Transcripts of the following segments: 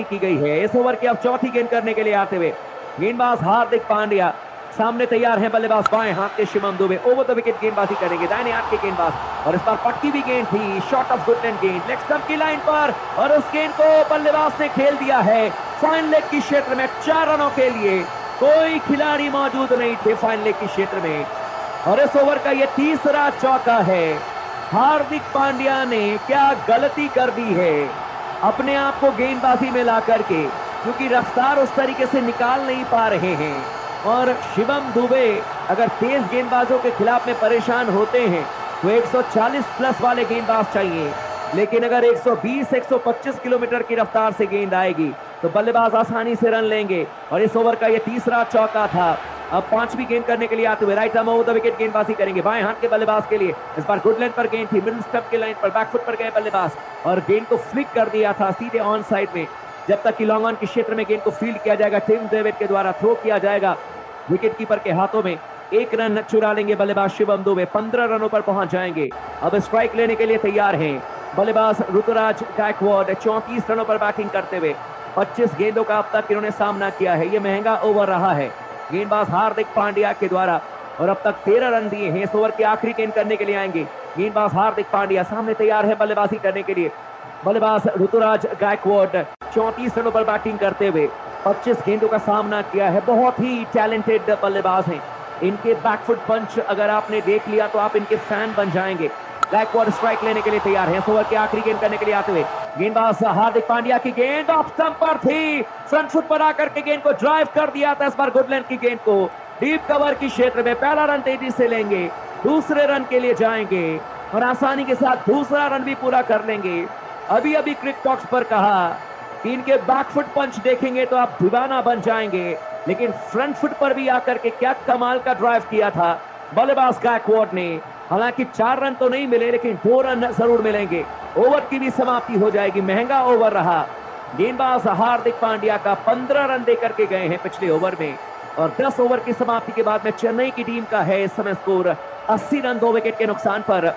की गई है। इस ओवर की अब चौथी गेंद करने के लिए आते हुए गेंदबाज हार्दिक पांड्या सामने तैयार है। बल्लेबाज बाएं हाथ के Shivam Dubey over the wicket गेंदबाजी करेंगे। दाहिने हाथ के गेंदबाज और इस बार पटकी भी गेंद थी, शॉट ऑफ गुडलैंड गेंद लेग स्टंप की लाइन पर और उस गेंद को बल्लेबाज ने खेल दिया है फाइन लेग की क्षेत्र में। 4 रनों के लिए कोई खिलाड़ी मौजूद नहीं थे फाइन लेग की क्षेत्र में और इस ओवर का यह तीसरा चौका है। हार्दिक पांड्या ने क्या गलती कर दी है अपने आप को गेंदबाजी में ला करके, क्योंकि रफ्तार उस तरीके से निकाल नहीं पा रहे हैं और शिवम दुबे अगर तेज गेंदबाजों के खिलाफ में परेशान होते हैं तो 140 प्लस वाले गेंदबाज चाहिए, लेकिन अगर 120-125 किलोमीटर की रफ्तार से गेंद आएगी तो बल्लेबाज आसानी से रन लेंगे और इस ओवर का यह तीसरा चौका था। अब 5वीं गेंद करने के लिए आते हुए right arm over the wicket गेंदबाजी करेंगे बाएं हाथ के बल्लेबाज के लिए। इस बार गुडलैंड पर गेंद थी, मिडिल स्टंप की लाइन पर बैकफुट पर गए बल्लेबाज और गेंद को फ्लिक कर दिया था सीधे ऑन साइड में। जब तक कि लॉन्ग ऑन के क्षेत्र में गेंद को फील्ड किया जाएगा, टिम डेविड के द्वारा थ्रो किया जाएगा विकेट कीपर के हाथों में। 1 रन चुरा लेंगे बल्लेबाज शिवम दुबे, 15 रनों पर पहुंच जाएंगे। अब स्ट्राइक लेने के लिए तैयार हैं बल्लेबाज ऋतुराज गायकवाड 34 रनों पर बैटिंग करते हुए। 25 गेंदों का अब तक इन्होंने सामना किया है, ये महंगा ओवर रहा है गेंदबाज हार्दिक पांड्या के द्वारा और अब तक 13 रन दिए हैं। इस ओवर की आखिरी गेंद करने के लिए आएंगे गेंदबाज हार्दिक पांड्या, सामने तैयार है बल्लेबाजी करने के लिए बल्लेबाज ऋतुराज गायकवाड 34 रनों पर बैटिंग करते हुए 25 गेंदों का सामना किया है। बहुत ही टैलेंटेड बल्लेबाज हैं, इनके बैकफुट पंच अगर आपने देख लिया तो आप इनके फैन बन जाएंगे। गायकवाड स्ट्राइक लेने के लिए तैयार है। इस ओवर की आखिरी गेंद करने के लिए आते हुए गेंदबाज हार्दिक पांड्या की गेंद ऑफ स्टंप पर थी, फ्रंट फुट पर आकर के गेंद को ड्राइव कर दिया था। इस बार गुडलैंड की गेंद को डीप कवर की क्षेत्र में पहला रन तेजी से लेंगे, दूसरे रन के लिए जाएंगे और आसानी के साथ दूसरा रन भी पूरा कर लेंगे। अभी अभी क्रिक टॉक्स पर कहा कि इनके बैकफुट पंच देखेंगे तो आप दीवाना बन जाएंगे, लेकिन फ्रंट फुट पर भी आकर के क्या कमाल का ड्राइव किया था बल्लेबाज गायकवाड ने। हालांकि 4 रन तो नहीं मिले, लेकिन 2 रन जरूर मिलेंगे। ओवर की भी समाप्ति हो जाएगी, महंगा ओवर रहा। गेंदबाज हार्दिक पांड्या का 15 रन देकर के गए हैं पिछले ओवर में और 10 ओवर की समाप्ति के बाद में चेन्नई की टीम का है इस समय स्कोर 80 रन 2 विकेट के नुकसान पर।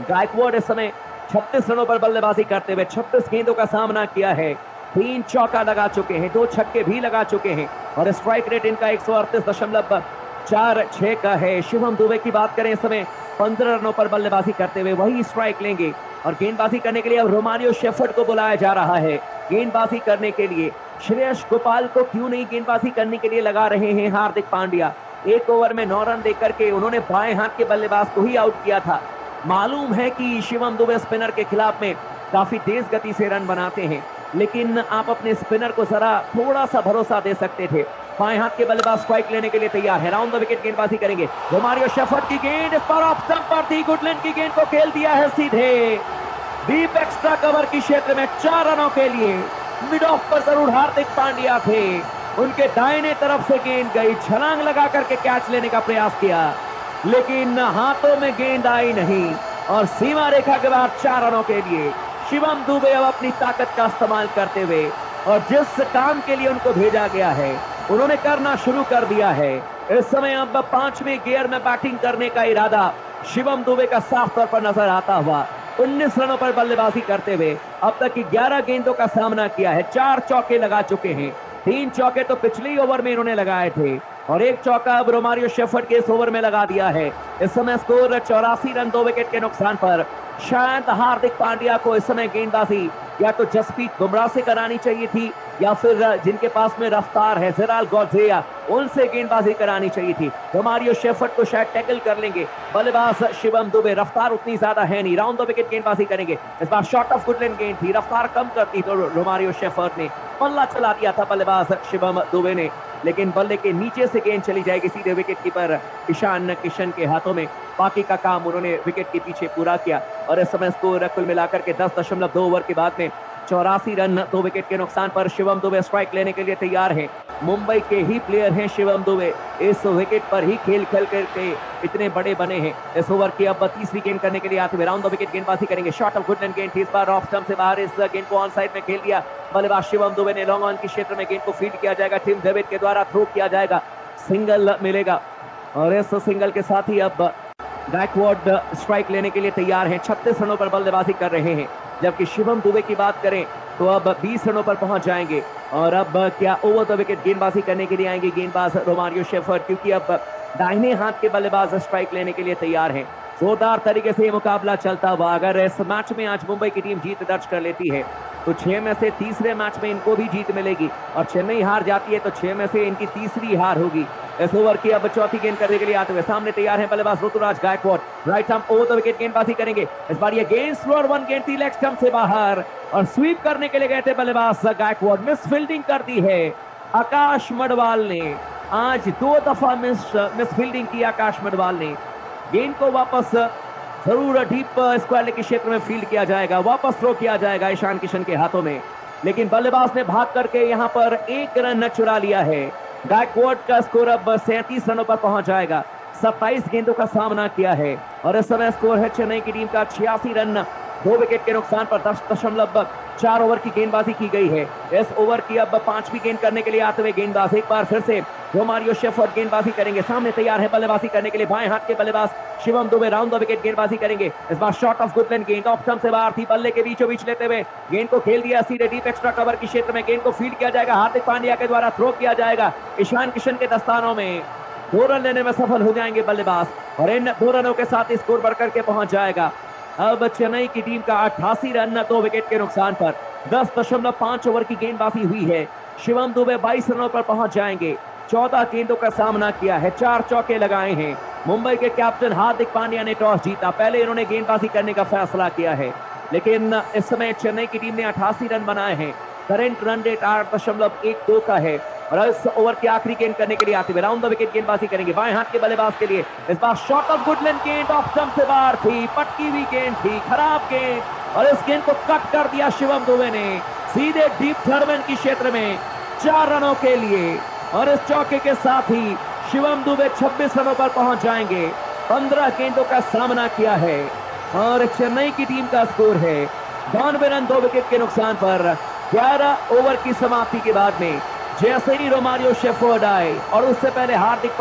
गायकवाड इस समय 36 रनों पर बल्लेबाजी करते हुए 36 गेंदों का सामना किया है। 3 चौका लगा चुके हैं, 2 छक्के भी लगा चुके हैं और स्ट्राइक रेट इनका 138.46 का है। शिवम दुबे की बात करें इस समय 15 रनों पर बल्लेबाजी करते हुए वही स्ट्राइक लेंगे और गेंदबाजी करने के लिए अब रोमारियो शेफर्ड को बुलाया जा रहा है गेंदबाजी करने के लिए। श्रेयस गोपाल को क्यों नहीं गेंदबाजी करने के लिए लगा रहे हैं हार्दिक पांड्या। 1 ओवर में 9 रन देकर के उन्होंने बाएं हाथ के बल्लेबाज को ही आउट किया था। मालूम है कि शिवम दुबे स्पिनर के खिलाफ में काफी तेज गति से रन बनाते हैं, लेकिन आप अपने स्पिनर को जरा थोड़ा सा भरोसा दे सकते थे। बाएं हाथ के बल्लेबाज स्ट्राइक लेने के लिए तैयार है, राउंड द विकेट गेंदबाजी करेंगे। रोमारियो शेफर्ड की गेंद इस पर ऑफ स्टंप पर थी, गुडलैंड की गेंद को खेल दिया है सीधे डीप एक्स्ट्रा कवर की क्षेत्र में। 4 रनों के लिए मिड ऑफ पर जरूर हार्दिक पांड्या थे, उनके दाहिने तरफ से गेंद गई, छलांग लगा करके कैच लेने का प्रयास किया, लेकिन हाथों में गेंद आई नहीं और सीमा रेखा के बाद 4 रनों के लिए शिवम दुबे अब अपनी ताकत का इस्तेमाल करते हुए और जिस काम के लिए उनको भेजा गया है उन्होंने करना शुरू कर दिया है। इस समय अब 5वें गियर में बैटिंग करने का इरादा शिवम दुबे का साफ तौर पर नजर आता हुआ। 19 रनों पर बल्लेबाजी करते हुए अब तक की 11 गेंदों का सामना किया है, 4 चौके लगा चुके हैं। 3 चौके तो पिछले ही ओवर में इन्होंने लगाए थे और 1 चौका अब रोमारियो शेफर्ड के इस ओवर में लगा दिया है। इस समय स्कोर 84 रन 2 विकेट के नुकसान पर। शायद हार्दिक पांड्या को इस समय गेंदबाजी या तो जसप्रीत बुमराह से करानी चाहिए थी या फिर जिनके पास में रफ्तार है जेराल गॉर्जिया, उनसे गेंदबाजी करानी चाहिए थी। रोमारियो शेफर्ड को शायद टैकल कर लेंगे बल्लेबाज शिवम दुबे, रफ्तार उतनी ज्यादा है नहीं। राउंड द विकेट गेंदबाजी करेंगे। इस बार शॉट ऑफ गुडलैंड गेंद थी, रफ्तार कम करती तो रोमारियो शेफर्ड ने पल्ला चला दिया था बल्लेबाज शिवम दुबे ने, लेकिन बल्ले के नीचे से गेंद चली जाएगी सीधे विकेट कीपर ईशान किशन के हाथों में। बाकी का काम उन्होंने विकेट के पीछे पूरा किया और इस समय स्कोर कुल मिलाकर के 10.2 ओवर के बाद में 84 रन 2 विकेट के नुकसान पर। शिवम दुबे स्ट्राइक लेने के लिए तैयार हैं। मुंबई के ही प्लेयर हैं शिवम दुबे, इस विकेट पर ही खेल करके इतने बड़े बने हैं। इस ओवर की अब 30वीं गेंद करने के लिए आते हुए राउंड द विकेट गेंदबाजी करेंगे। शॉट ऑफ गुडलैंड गेंद थी, इस बार ऑफ स्टंप से बाहर, इस गेंद को ऑन साइड में खेल दिया बल्लेबाज शिवम दुबे ने। लॉन्ग ऑन के क्षेत्र में गेंद को फील्ड किया जाएगा, टिम डेविड के द्वारा थ्रो किया जाएगा, सिंगल मिलेगा और इस सिंगल के साथ ही अब गायकवाड स्ट्राइक लेने के लिए तैयार हैं। 36 रनों पर बल्लेबाजी कर रहे हैं, जबकि शिवम दुबे की बात करें तो अब 20 रनों पर पहुंच जाएंगे। और अब क्या ओवर द विकेट गेंदबाजी करने के लिए आएंगे गेंदबाज रोमारियो शेफर्ड, क्योंकि अब दाहिने हाथ के बल्लेबाज स्ट्राइक लेने के लिए तैयार हैं। जोरदार तरीके से ये मुकाबला चलता हुआ, अगर इस मैच में आज मुंबई की टीम जीत दर्ज कर लेती है तो 6 में से तीसरे मैच में इनको भी जीत मिलेगी, और चेन्नई हार जाती है तो 6 में से इनकी तीसरी हार होगी। इस ओवर की अब चौथी गेंद करने के लिए आते हुए सामने तैयार है बल्लेबाज Ruturaj Gaikwad. Right arm over the wicket गेंदबाजी करेंगे। इस बार ये गेंद स्लोअर वन गेंद थी, लेग स्टंप से बाहर, और स्वीप करने के लिए गए थे बल्लेबाज गायकवाड़। मिस फील्डिंग कर दी है आकाश मडवाल ने। आज 2 दफा मिस फील्डिंग की आकाश मडवाल ने। गेंद को वापस जरूर डीप स्क्वायर लेग के क्षेत्र में फील्ड किया जाएगा, वापस थ्रो किया जाएगा ईशान किशन के हाथों में, लेकिन बल्लेबाज ने भाग करके यहां पर 1 रन चुरा लिया है। गायकवाड़ का स्कोर अब 37 रनों पर पहुंच जाएगा। 27 गेंदों का सामना किया है और इस समय स्कोर है चेन्नई की टीम का 86 रन। 2 विकेट के नुकसान पर 10.4 ओवर की गेंदबाजी की गई है। इस ओवर की अब 5वीं गेंद करने के लिए आते हुए गेंदबाज एक बार फिर से रोमारियो शेफर्ड गेंदबाजी करेंगे। सामने तैयार है बल्लेबाजी करने के लिए बाएं हाथ के बल्लेबाज Shivam Dubey round the wicket गेंदबाजी करेंगे। इस बार शॉट ऑफ गुडलैंड गेंद ऑफ स्टंप से बाहर थी, बल्ले के बीचों बीच लेते हुए गेंद को खेल दिया सीधे डीप एक्स्ट्रा कवर के क्षेत्र में। गेंद को फील्ड किया जाएगा, हार्दिक पांड्या के द्वारा थ्रो किया जाएगा ईशान किशन के दस्तानों में। 2 रन लेने में सफल हो जाएंगे बल्लेबाज और इन 2 रनों के साथ स्कोर बढ़कर के पहुंच जाएगा। अब चेन्नई की टीम का 88 रन 2 विकेट के नुकसान पर 10.5 ओवर की गेंदबाजी हुई है। शिवम दुबे 22 रनों पर पहुंच जाएंगे। 14 गेंदों का सामना किया है, 4 चौके लगाए हैं। मुंबई के कैप्टन हार्दिक पांड्या ने टॉस जीता, पहले इन्होंने गेंदबाजी करने का फैसला किया है, लेकिन इस समय चेन्नई की टीम ने 88 रन बनाए हैं। करंट रन रेट 8.12 का है और इस ओवर की आखिरी गेंद करने के लिए आते हुए राउंड द विकेट गेंदबाजी करेंगे बाएं हाथ के बल्लेबाज के लिए। इस बार शॉट ऑफ गुडलैंड गेंद ऑफ स्टंप से बाहर थी, पटकी हुई गेंद थी, खराब गेंद, और इस गेंद को कट कर दिया शिवम दुबे ने सीधे डीप थर्ड के क्षेत्र में 4 रनों के लिए। और इस चौके के साथ ही शिवम दुबे 26 रनों पर पहुंच जाएंगे। 15 गेंदों का सामना किया है और चेन्नई की टीम का स्कोर है 92 रन 2 विकेट के नुकसान पर। 11 ओवर की समाप्ति के बाद में जैसे ही रोमारियो शेफर्ड आए और उससे पहले हार्दिक